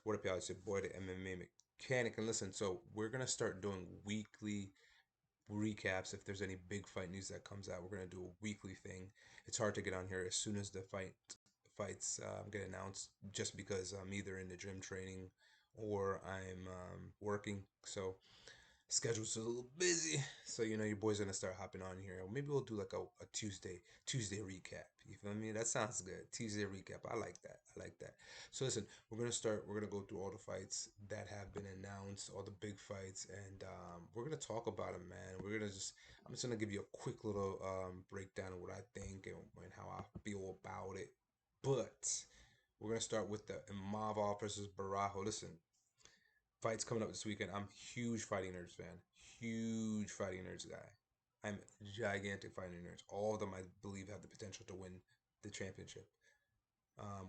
What up, y'all? It's your boy, the MMA Mechanic. And listen, so we're gonna start doing weekly recaps. If there's any big fight news that comes out, we're gonna do a weekly thing. It's hard to get on here as soon as the fights get announced, just because I'm either in the gym training or I'm working. So schedule's a little busy, so your boy's gonna start hopping on here. Maybe we'll do like a Tuesday recap. You feel me? That sounds good. Tuesday recap. I like that. I like that. So listen, we're gonna go through all the fights that have been announced, all the big fights, and we're gonna talk about them, man. I'm just gonna give you a quick little breakdown of what I think and how I feel about it. But we're gonna start with the Imavov versus Borralho. Listen, fights coming up this weekend. I'm huge Fighting Nerds fan. Huge Fighting Nerds guy. I'm gigantic Fighting Nerds. All of them, I believe, have the potential to win the championship.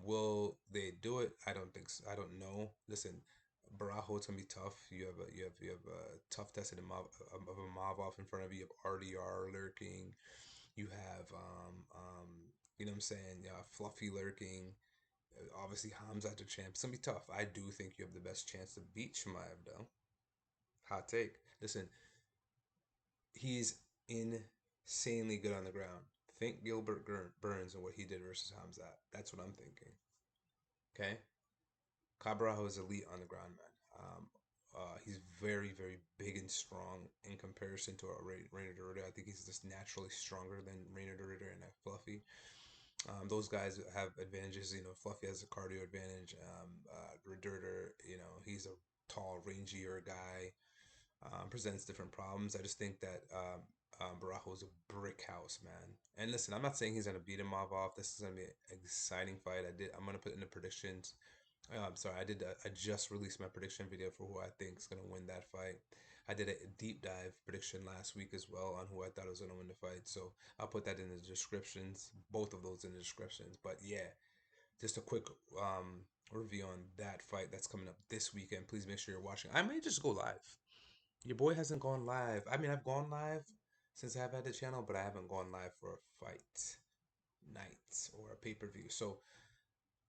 Will they do it? I don't think so. I don't know. Listen, Barajo, it's gonna be tough. You have a tough test of a mob off in front of you. You have RDR lurking. You have you know what I'm saying? Yeah, Fluffy lurking. Obviously, Hamza the champ. It's gonna be tough. I do think you have the best chance to beat Shemaev, though. Hot take. Listen, he's insanely good on the ground. Think Gilbert Burns and what he did versus Hamza. That's what I'm thinking. Okay, Cabrajo is elite on the ground, man. He's very, very big and strong in comparison to Reiner Dorita. I think he's just naturally stronger than Reiner Dorita and Fluffy. Those guys have advantages. Fluffy has a cardio advantage. Reduter, he's a tall, rangier guy. Presents different problems. I just think that Barajo is a brick house, man. And listen, I'm not saying he's gonna beat him off. This is gonna be an exciting fight. I'm gonna put in the predictions. I'm sorry, I just released my prediction video for who I think is gonna win that fight. I did a deep dive prediction last week as well on who I thought was gonna win the fight. So I'll put that in the descriptions. Both of those in the descriptions. But yeah, just a quick review on that fight that's coming up this weekend. Please make sure you're watching. I may just go live. Your boy hasn't gone live. I mean, I've gone live since I've had the channel, but I haven't gone live for a fight night or a pay-per-view. So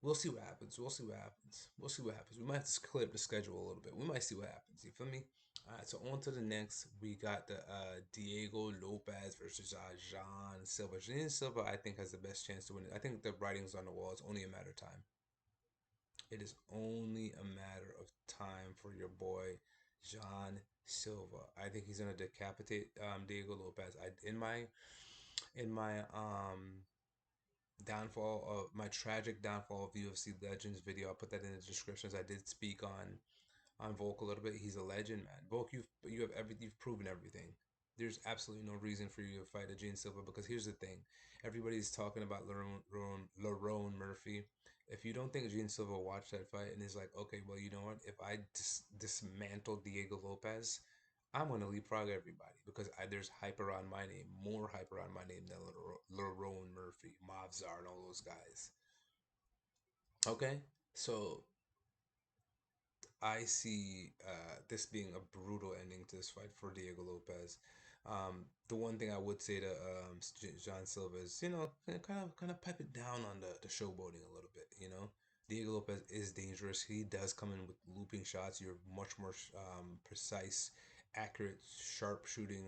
we'll see what happens. We'll see what happens. We'll see what happens. We might have to clear up the schedule a little bit. We might see what happens. You feel me? All right, so on to the next. We got the Diego Lopes versus Jean Silva. Jean Silva, I think, has the best chance to win it. I think the writing's on the wall. It's only a matter of time. It is only a matter of time for your boy Jean Silva. I think he's gonna decapitate Diego Lopes. In my downfall of my tragic downfall of UFC Legends video, I'll put that in the descriptions. I did speak on Volk a little bit. He's a legend, man. Volk, you've proven everything. There's absolutely no reason for you to fight a Gene Silva, because here's the thing: everybody's talking about Lerone Murphy. If you don't think Gene Silva watched that fight and is like, okay, well, you know what? If I dismantle Diego Lopes, I'm gonna leapfrog everybody, because there's hype around my name, more hype around my name than Lerone Murphy, Mavzar, and all those guys. Okay, so I see this being a brutal ending to this fight for Diego Lopes. The one thing I would say to John Silva is, kind of pipe it down on the showboating a little bit. Diego Lopes is dangerous. He does come in with looping shots. You're much more precise, accurate, sharp shooting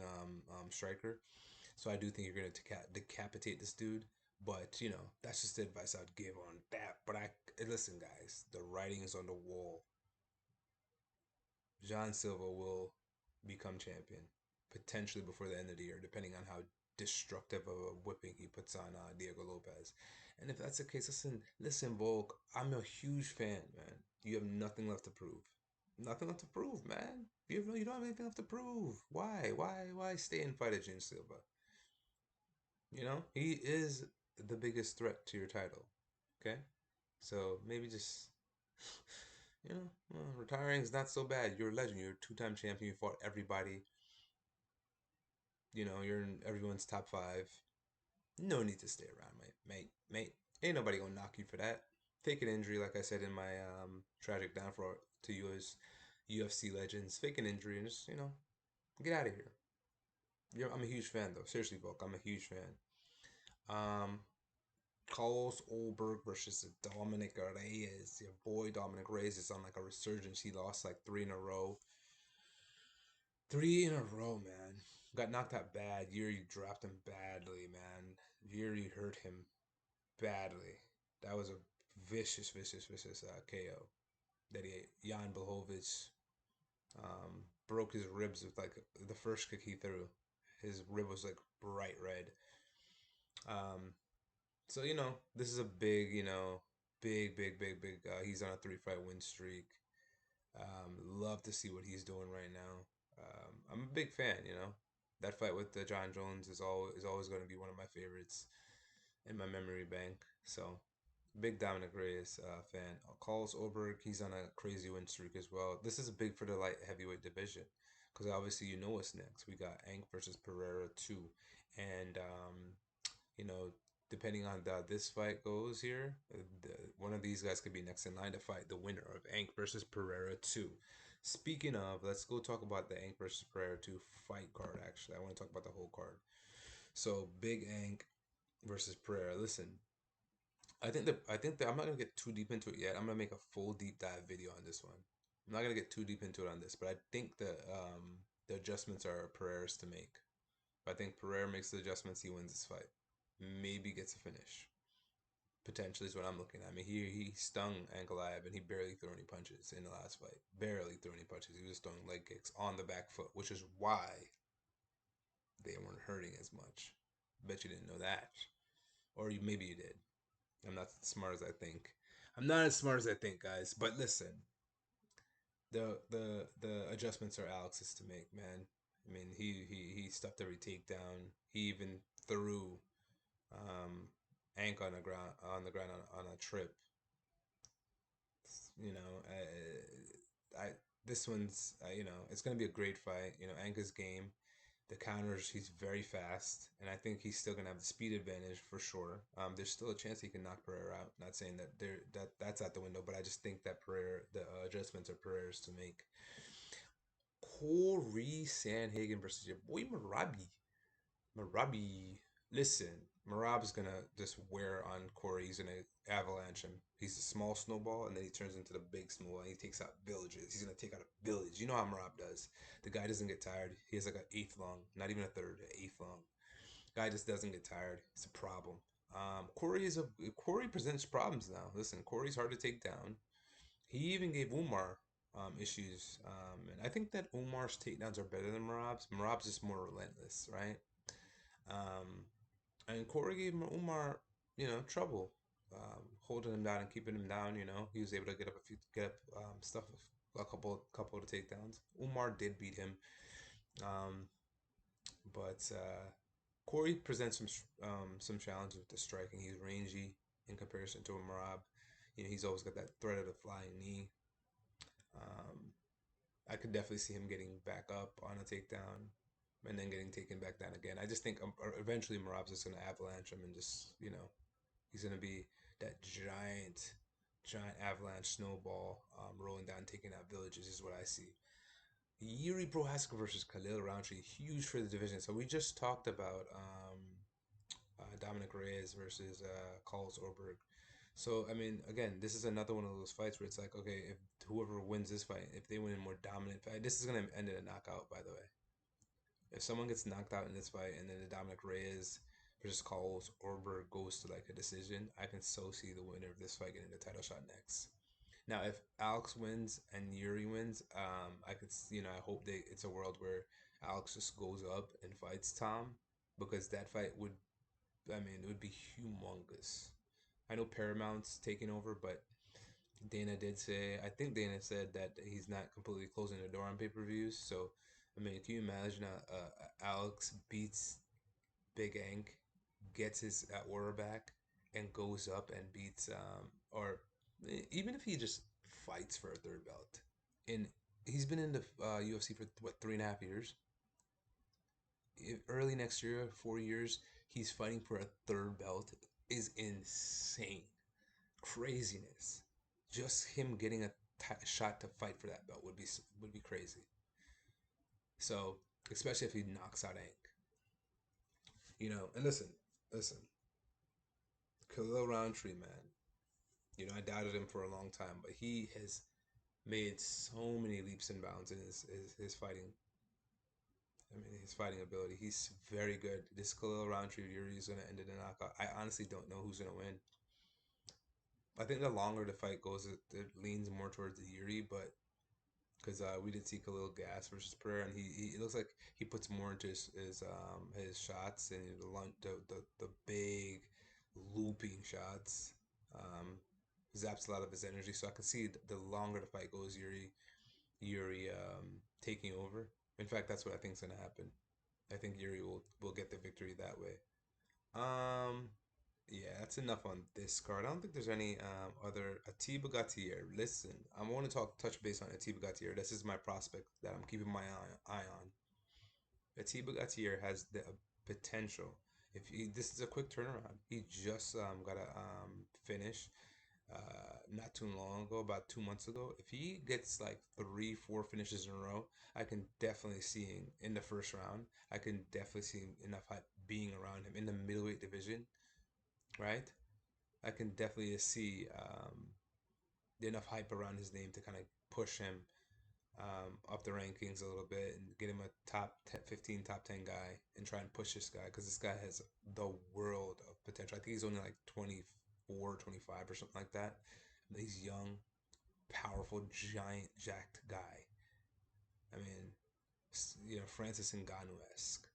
striker. So I do think you're going to decapitate this dude. But that's just the advice I'd give on that. But listen, guys, the writing is on the wall. John Silva will become champion potentially before the end of the year, depending on how destructive of a whipping he puts on Diego Lopes. And if that's the case, listen, Volk, I'm a huge fan, man. You have nothing left to prove. Nothing left to prove, man. You don't have anything left to prove. Why stay and fight Jin Silva? He is the biggest threat to your title. Okay, so maybe just retiring is not so bad. You're a legend. You're a two-time champion. You fought everybody. You're in everyone's top five. No need to stay around, mate. Ain't nobody gonna knock you for that. Fake an injury, like I said in my tragic downfall to you as UFC legends. Fake an injury and just get out of here. I'm a huge fan though. Seriously, Volk, I'm a huge fan. Um, Carlos Ulberg versus Dominick Reyes. Your boy Dominick Reyes is on like a resurgence. He lost like three in a row. Three in a row, man. Got knocked out bad. Yuri dropped him badly, man. Yuri hurt him badly. That was a vicious KO that he ate. Jan Blachowicz broke his ribs with like the first kick he threw. His rib was like bright red. Um, so this is a big, big. He's on a three-fight win streak. Love to see what he's doing right now. I'm a big fan. That fight with John Jones is always going to be one of my favorites in my memory bank. So big Dominick Reyes fan. Carlos Oberg, he's on a crazy win streak as well. This is big for the light heavyweight division because obviously you know what's next. We got Ank versus Pereira 2, and you know depending on how this fight goes here, one of these guys could be next in line to fight the winner of Ank versus Pereira 2. Speaking of, let's go talk about the Ank versus Pereira 2 fight card. Actually, I want to talk about the whole card. So big Ank versus Pereira. Listen, I think that I'm not gonna get too deep into it yet. I'm gonna make a full deep dive video on this one. I'm not gonna get too deep into it on this, but I think the adjustments are Pereira's to make. If I think Pereira makes the adjustments, he wins this fight. Maybe gets a finish. Potentially is what I'm looking at. I mean, he stung Ankalaev and he barely threw any punches in the last fight. Barely threw any punches. He was throwing leg kicks on the back foot, which is why they weren't hurting as much. Bet you didn't know that, or maybe you did. I'm not as smart as I think. I'm not as smart as I think, guys. But listen, the adjustments are Alex's to make, man. I mean, he stuffed every takedown. He even threw um, Ank on the ground on a trip. You know, I this one's it's gonna be a great fight. Anka's game. The counters, he's very fast, and I think he's still gonna have the speed advantage for sure. There's still a chance he can knock Pereira out. Not saying that that's out the window, but I just think that Pereira, the adjustments are Pereira's to make. Cory Sandhagen versus your boy Marabi. Marabi, listen, Merab's gonna just wear on Cory. He's gonna avalanche him. He's a small snowball, and then he turns into the big snowball, and he takes out villages. He's gonna take out a village. You know how Merab does. The guy doesn't get tired. He has like an eighth long, not even a third, an eighth long. Guy just doesn't get tired. It's a problem. Cory presents problems now. Listen, Cory's hard to take down. He even gave Umar issues, and I think that Umar's takedowns are better than Merab's. Merab's just more relentless, right? Um, and Corey gave Umar, trouble, holding him down and keeping him down. He was able to get up stuff, a couple of takedowns. Umar did beat him, um, but Corey presents some challenges with the striking. He's rangy in comparison to Merab. He's always got that threat of the flying knee. Um, I could definitely see him getting back up on a takedown and then getting taken back down again. I just think eventually Marab's just going to avalanche him and just, he's going to be that giant avalanche snowball rolling down, taking out villages is what I see. Yuri Prohaska versus Khalil Roundtree, huge for the division. So we just talked about Dominick Reyes versus Carlos Orberg. So I mean, again, this is another one of those fights where it's like, okay, if whoever wins this fight, if they win a more dominant fight, this is gonna end in a knockout, by the way. If someone gets knocked out in this fight and then the Dominick Reyes versus Carlos Orberg goes to like a decision, I can so see the winner of this fight getting the title shot next. Now, if Alex wins and Yuri wins, I hope it's a world where Alex just goes up and fights Tom, because that fight it would be humongous. I know Paramount's taking over, but I think Dana said that he's not completely closing the door on pay-per-views. So, I mean, can you imagine Alex beats Big Ank, gets his aura back, and goes up and beats, or even if he just fights for a third belt. And he's been in the UFC for what, 3.5 years? Early next year, 4 years, he's fighting for a third belt is insane. Craziness. Just him getting a shot to fight for that belt would be crazy. So, especially if he knocks out Ank. And listen. Khalil Roundtree, man. I doubted him for a long time, but he has made so many leaps and bounds in his fighting. I mean, his fighting ability. He's very good. This Khalil Roundtree Yuri is going to end in a knockout. I honestly don't know who's going to win. I think the longer the fight goes, it leans more towards the Yuri, but because we did see Khalil Gas versus Pereira, and he it looks like he puts more into his shots and the big looping shots. Um, Zaps a lot of his energy, so I can see the longer the fight goes, Yuri taking over. In fact, that's what I think is gonna happen. I think Yuri will get the victory that way. Um, yeah, that's enough on this card. I don't think there's any other Atiba Gatier. Listen, I want to touch base on Atiba Gatier. This is my prospect that I'm keeping my eye on. Atiba Gatier has the potential. If this is a quick turnaround, he just got a finish not too long ago, about 2 months ago. If he gets like 3, 4 finishes in a row, I can definitely see him in the first round. I can definitely see him enough hype being around him in the middleweight division, right? I can definitely see enough hype around his name to kind of push him up the rankings a little bit and get him a top 10, 15, top 10 guy and try and push this guy because this guy has the world of potential. I think he's only like 24, 25 or something like that. He's young, powerful, giant, jacked guy. I mean, Francis Ngannou-esque,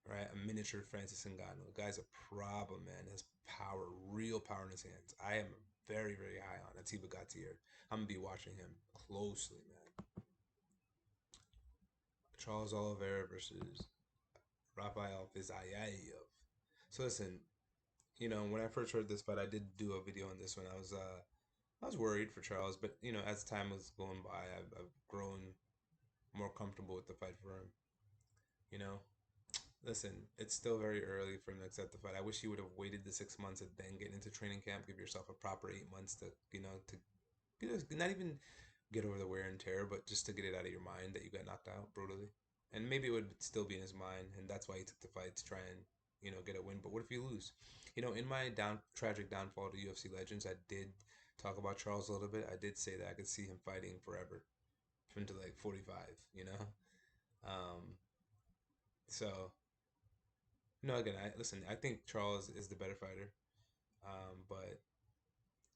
right? A miniature Francis Ngannou. The guy's a problem, man. Has power, real power in his hands. I am very, very high on Atiba Gatier. I'm gonna be watching him closely, man. Charles Oliveira versus Rafael Fiziev. So listen, when I first heard this fight, I did do a video on this one. I was worried for Charles, but as time was going by, I've grown more comfortable with the fight for him. You know, Listen, it's still very early for him to accept the fight. I wish he would have waited the 6 months and then get into training camp. Give yourself a proper 8 months to not even get over the wear and tear, but just to get it out of your mind that you got knocked out brutally. And maybe it would still be in his mind, and that's why he took the fight to try and get a win. But what if you lose? In my tragic downfall to UFC Legends, I did talk about Charles a little bit. I did say that I could see him fighting forever, into like 45. Um, so again, I think Charles is the better fighter. But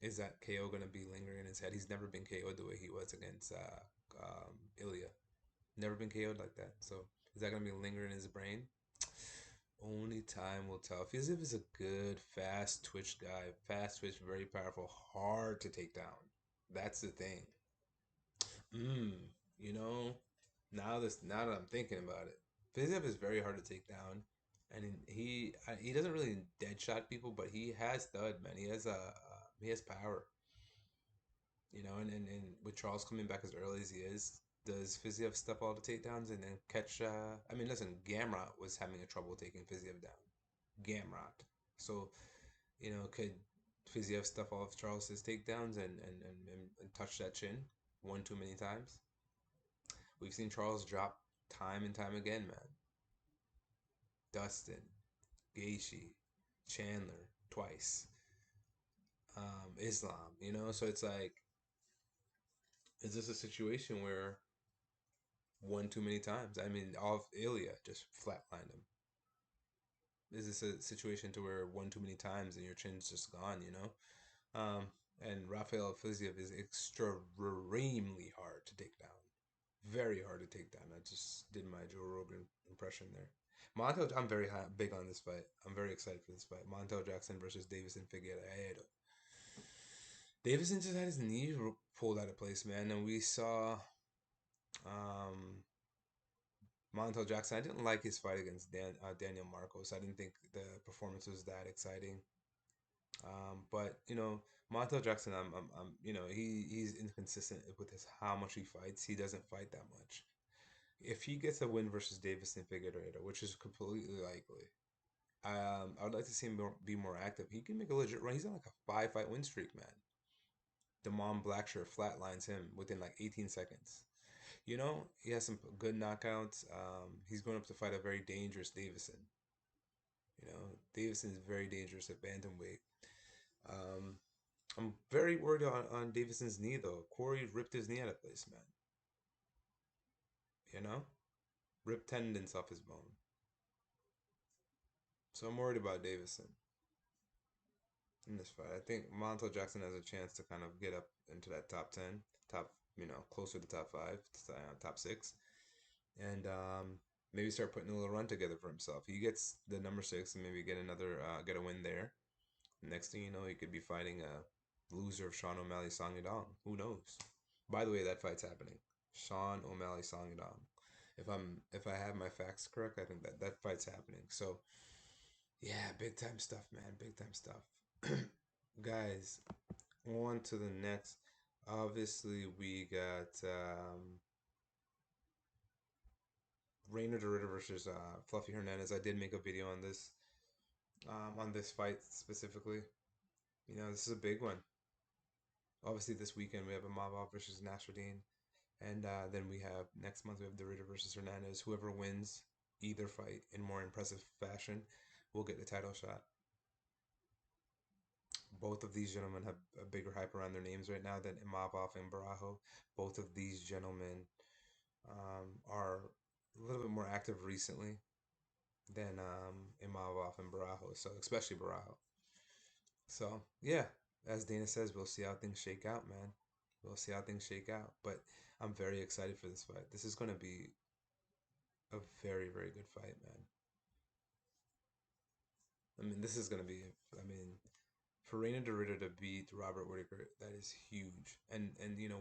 is that KO gonna be lingering in his head? He's never been KO'd the way he was against Ilya. Never been KO'd like that. So is that gonna be lingering in his brain? Only time will tell. Fiziev is a good, fast twitch guy. Fast twitch, very powerful, hard to take down. That's the thing. Mm, you know, now that I'm thinking about it, Fiziev is very hard to take down, and he doesn't really dead shot people, but he has thud, man. He has power, and with Charles coming back as early as he is, does Fiziev step all the takedowns and then catch? I mean, listen, Gamrot was having a trouble taking Fiziev down. Gamrot. So, could Fiziev step off Charles's takedowns and touch that chin one too many times? We've seen Charles drop time and time again, man. Dustin, Gaethje, Chandler, twice. Islam, So it's like, is this a situation where one too many times? I mean, off Ilya just flatlined him. Is this a situation to where one too many times and your chin's just gone? And Rafael Fiziev is extremely hard to take down. Very hard to take down. I just did my Joe Rogan impression there. I'm very big on this fight. I'm very excited for this fight. Montel Jackson versus Deiveson Figueiredo. Deiveson just had his knee pulled out of place, man, and we saw um, Montel Jackson. I didn't like his fight against Daniel Marcos. I didn't think the performance was that exciting. But Montel Jackson, he's inconsistent with how much he fights. He doesn't fight that much. If he gets a win versus Deiveson Figueiredo, which is completely likely, I would like to see him be more active. He can make a legit run. He's on like a 5-fight win streak, man. Damon Blackshirt flatlines him within like 18 seconds. He has some good knockouts. He's going up to fight a very dangerous Deiveson. You know, Davison is very dangerous at bantamweight. Um, I'm very worried on Davison's knee though. Cory ripped his knee out of place, man. You know, ripped tendons off his bone. So I'm worried about Davison in this fight. I think Montel Jackson has a chance to kind of get up into that top 10, top, closer to top five, top six, and maybe start putting a little run together for himself. He gets the number six and maybe get a win there. Next thing you know, he could be fighting a loser of Sean O'Malley Song Yadong. Who knows? By the way, that fight's happening. Sean O'Malley Song Yadong. If I have my facts correct, I think that fight's happening. So yeah, big time stuff, man. Big time stuff. Guys, on to the next. Obviously, we got Reina Dorita versus Fluffy Hernandez. I did make a video on this fight specifically. You know, this is a big one. Obviously, this weekend we have Imavov versus Nassurdine, and then we have next month we have Dorita versus Hernandez. Whoever wins either fight in more impressive fashion will get the title shot. Both of these gentlemen have a bigger hype around their names right now than Imavov and Borralho. Both of these gentlemen are a little bit more active recently than Imavov and Borralho, so especially Borralho. So yeah, as Dana says, we'll see how things shake out, man. We'll see how things shake out. But I'm very excited for this fight. This is going to be a very, very good fight, man. I mean, this is going to be, I mean, for Reina Dorita to beat Robert Whitaker, that is huge. And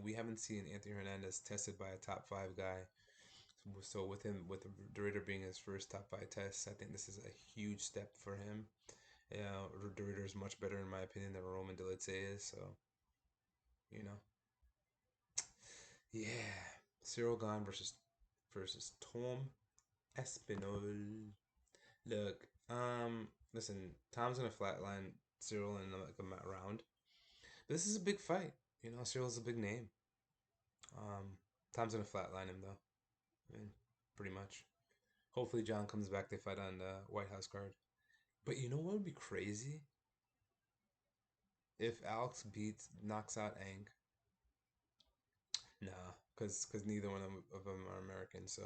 we haven't seen Anthony Hernandez tested by a top five guy. So with Dorita being his first top five test, I think this is a huge step for him. Yeah, Dorita is much better in my opinion than Roman Dolidze is. So, you know, yeah, Ciryl Gane versus Tom Aspinall. Look, listen, Tom's gonna flatline Ciryl in like a round. This is a big fight. You know, Cyryl's a big name. Um, Tom's gonna flatline him though. I mean, pretty much. Hopefully, John comes back. They fight on the White House card. But you know what would be crazy if Alex knocks out Ang. Nah, cause neither one of them are American. So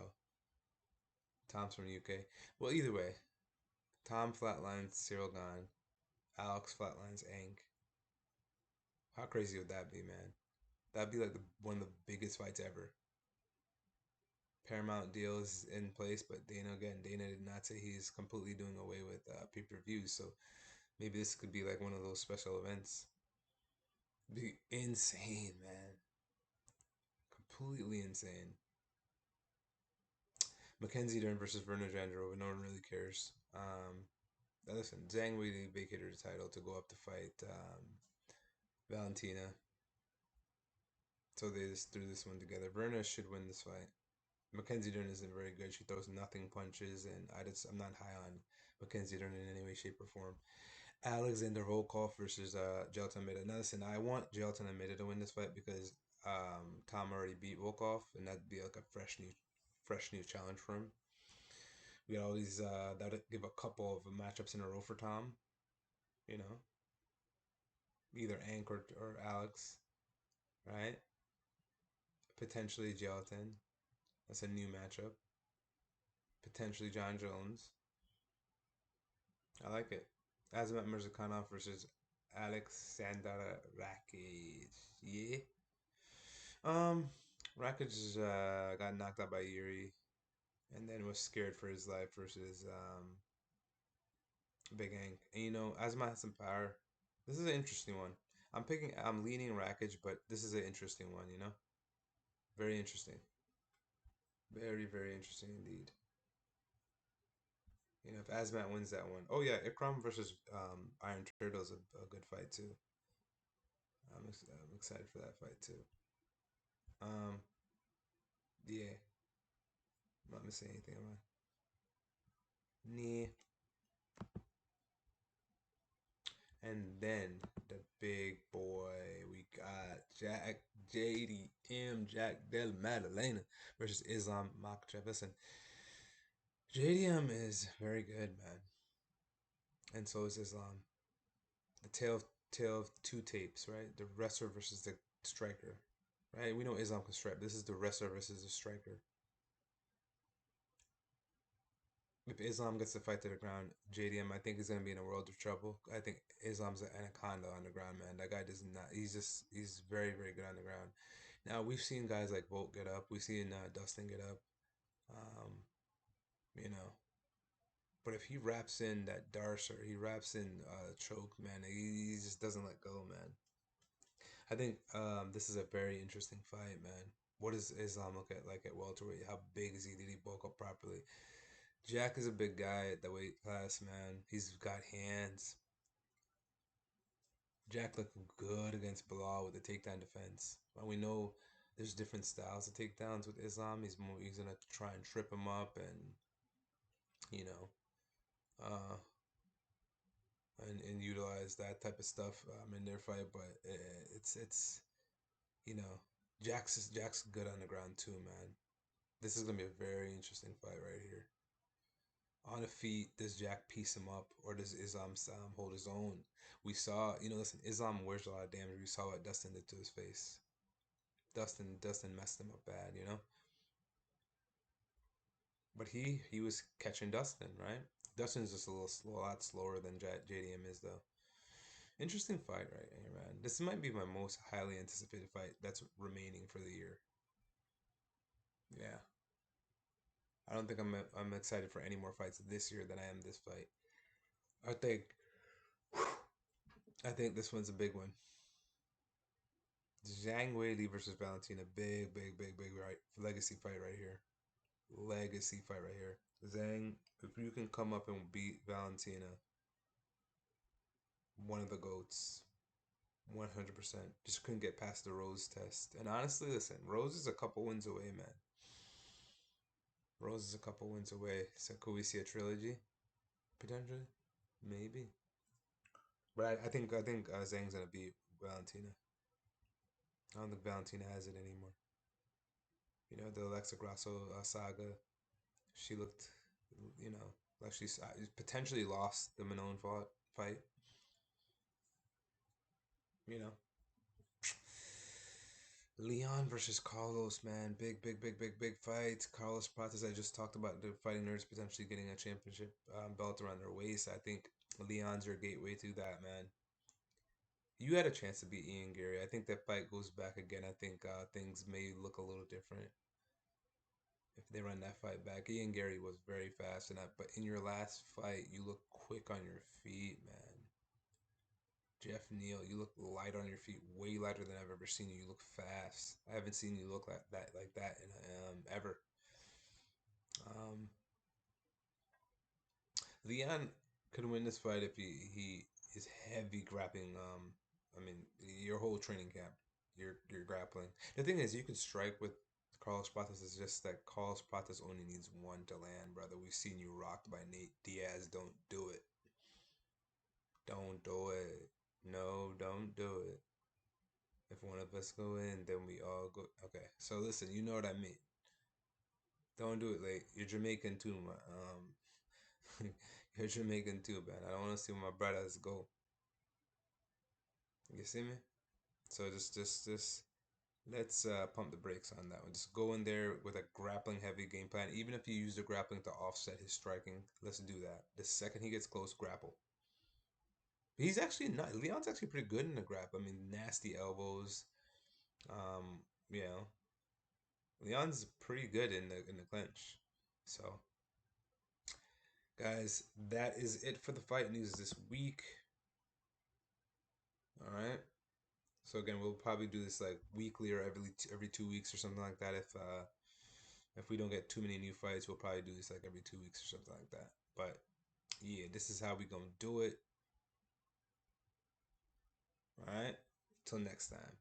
Tom's from UK. Well, either way, Tom flatlines Ciryl Gane. Alex flatlines Ang. How crazy would that be, man? That'd be like one of the biggest fights ever. Paramount deal is in place, but Dana did not say he's completely doing away with pay-per-views. So maybe this could be like one of those special events. Be insane, man. Completely insane. Mackenzie Dern versus Virna Jandiroba. No one really cares. Listen, Zhang Weili vacated her title to go up to fight Valentina. So they just threw this one together. Virna should win this fight. Mackenzie Dern isn't very good. She throws nothing punches, and I'm not high on Mackenzie Dern in any way, shape, or form. Alexander Volkov versus Gelton Almeida. Now listen, I want Gelton Almeida to win this fight because Tom already beat Volkov, and that'd be like a fresh new challenge for him. We got all these that'd give a couple of matchups in a row for Tom. You know, either Ank or Alex, right? Potentially Gelton. That's a new matchup. Potentially John Jones. I like it. Azamat Mirzakhanov versus Alexander Rakic. Yeah. Um, Rakic got knocked out by Yuri, and then was scared for his life versus Big Hank. And Azamat has some power. This is an interesting one. I'm leaning Rakic, but this is an interesting one. Very interesting. Very very interesting indeed. If Azmat wins that one. Oh yeah, Ikram versus Iron Turtle is a good fight too. I'm excited for that fight too. Um, yeah, I'm not missing anything, am I? Nah. And then the big boy, we got Jack Della Maddalena versus Islam Makhachev. Listen, JDM is very good, man. and so is Islam. The tale of two tapes, right? The wrestler versus the striker, right? We know Islam can strike. This is the wrestler versus the striker. If Islam gets the fight to the ground, JDM, I think he's gonna be in a world of trouble. I think Islam's an anaconda on the ground, man. That guy does not. He's very very good on the ground. Now we've seen guys like Bolt get up. We've seen Dustin get up. Um, you know, but if he wraps in that Darcer, he wraps in choke, man. He just doesn't let go, man. I think this is a very interesting fight, man. What does Islam look at like at welterweight? How big is he? Did he bulk up properly? Jack is a big guy at the weight class, man. He's got hands. Jack looked good against Bilal with the takedown defense. But we know there's different styles of takedowns with Islam. He's gonna try and trip him up and you know uh and utilize that type of stuff in their fight. But it's you know Jack's good on the ground too, man. This is gonna be a very interesting fight right here. On the feet, does Jack piece him up or does Islam hold his own? We saw, listen, Islam wears a lot of damage. We saw what Dustin did to his face. Dustin messed him up bad. But he was catching Dustin, right? Dustin's just a lot slower than JDM is though. Interesting fight right here, man. This might be my most highly anticipated fight that's remaining for the year. Yeah. I don't think I'm excited for any more fights this year than I am this fight. I think I think this one's a big one. Zhang Weili versus Valentina. Big, big, big, big right legacy fight right here. Legacy fight right here. Zhang, if you can come up and beat Valentina, one of the GOATs. 100%. Just couldn't get past the Rose test. And honestly, listen, Rose is a couple wins away, man. Rose is a couple wins away. So could we see a trilogy? Potentially? Maybe. But I think Zhang's gonna beat Valentina. I don't think Valentina has it anymore. The Alexa Grasso saga. She looked, like she's potentially lost the Manon fight. You know, Leon versus Carlos, man, big, big, big, big, big fight. Carlos Prates, I just talked about the fighting nerds potentially getting a championship belt around their waist. I think Leon's your gateway to that, man. You had a chance to beat Ian Gary. I think that fight goes back again. I think things may look a little different if they run that fight back. Ian Gary was very fast in that, but in your last fight, you look quick on your feet, man. Jeff Neal, you look light on your feet, way lighter than I've ever seen you. You look fast. I haven't seen you look like that in ever. Um, Leon could win this fight if he is heavy grappling. I mean, your whole training camp, you're grappling. The thing is, you can strike with Carlos Prates. It's just that Carlos Prates only needs one to land, brother. We've seen you rocked by Nate Diaz. Don't do it. Don't do it. No, don't do it. If one of us go in, then we all go. Okay, so listen, you know what I mean. Don't do it late. You're Jamaican too, man. You're Jamaican too, man. I don't want to see my brothers go. You see me? So just let's pump the brakes on that one. Just go in there with a grappling heavy game plan. Even if you use the grappling to offset his striking, let's do that. The second he gets close, grapple. He's actually not. Leon's actually pretty good in the grab. I mean, nasty elbows. Um, you know, Leon's pretty good in the clinch. So, guys, that is it for the fight news this week. All right. So again, we'll probably do this like weekly or every 2 weeks or something like that. If we don't get too many new fights, we'll probably do this like every 2 weeks or something like that. But yeah, this is how we gonna do it. All right. Till next time.